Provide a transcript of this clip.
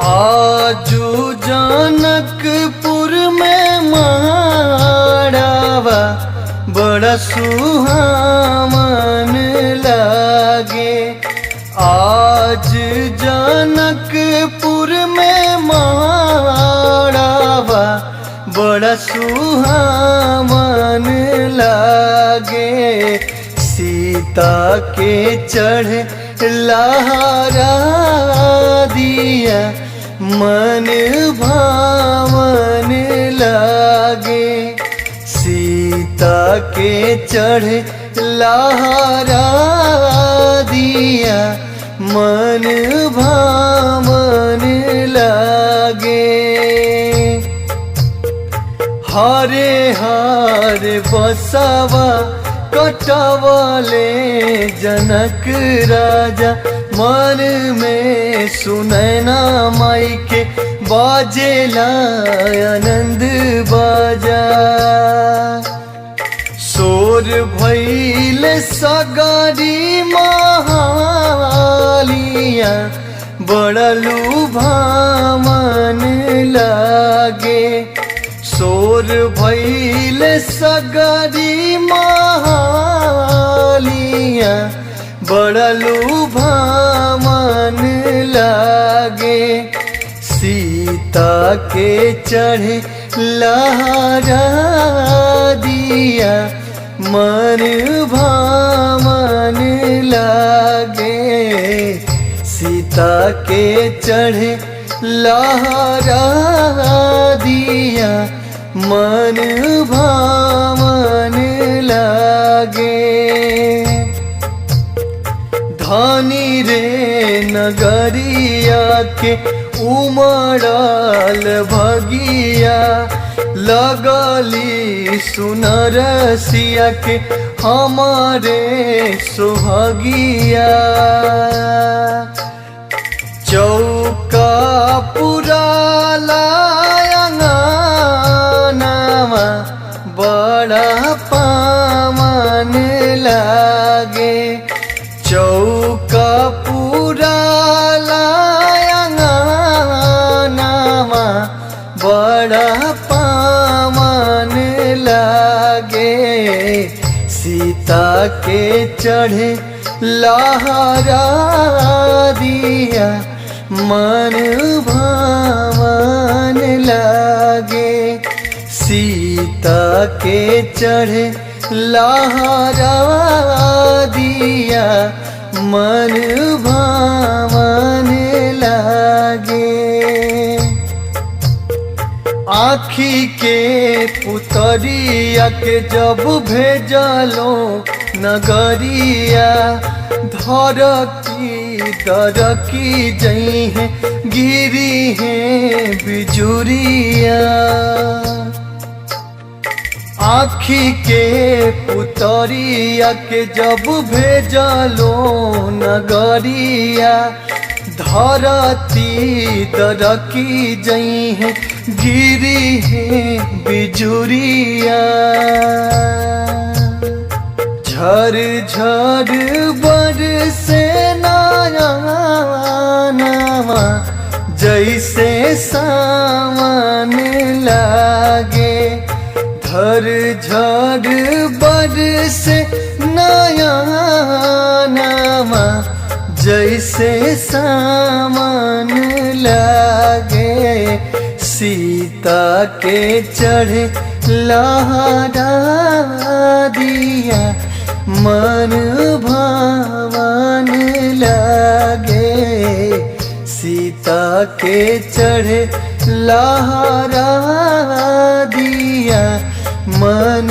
आजू जनकपुर में माड़ावा बड़ा सुहावन लागे। आज जनकपुर में माड़ावा बड़ा सुहावन लागे। सीता के चढ़े लहरा दिया मन भावन लागे। सीता के चढ़े लहरा दिया मन भावन लागे। हरे हरे बसवा कटवले जनक राजा मन में सुनैना माई के बाजेला आनंद बाजा। शोर भइल सगरी महालिया बड़ा लुभावन लागे। शोर भइल सगरी महालिया बड़ा लुभावन लागे। सीता के चढ़े लहरा दिया मन भावन लागे। सीता के चढ़े लहरा दिया मन भावन लागे। धानी रे नगरिया के उमड़ल भगिया लगली सुनरसिया के हमारे सुहागिया। चौका पुराला अंगनावा बड़ा पावन लागे। चौका पुराला अंगनावा बड़ा पावन लागे। सीता के चढ़े लहरा दिया मन भावन लागे। सीता के चढ़े लहरा दिया मन भावन लागे। आँखी के पुतरिया के जब भेजलो नगरिया धरकी दरकी जई है गिरी है बिजुरिया। आँखी के पुतरिया के जब भेजलो नगरिया धरती दरकी जई है गिरी है बिजुरिया। झर झर बरसे नयनवा जैसे सावन लागे। झर झर बरसे नयनवा जैसे सावन लागे। सीता के चढ़े लहरा दिया मन भावन लागे। सीता के चढ़े लहरा दिया मन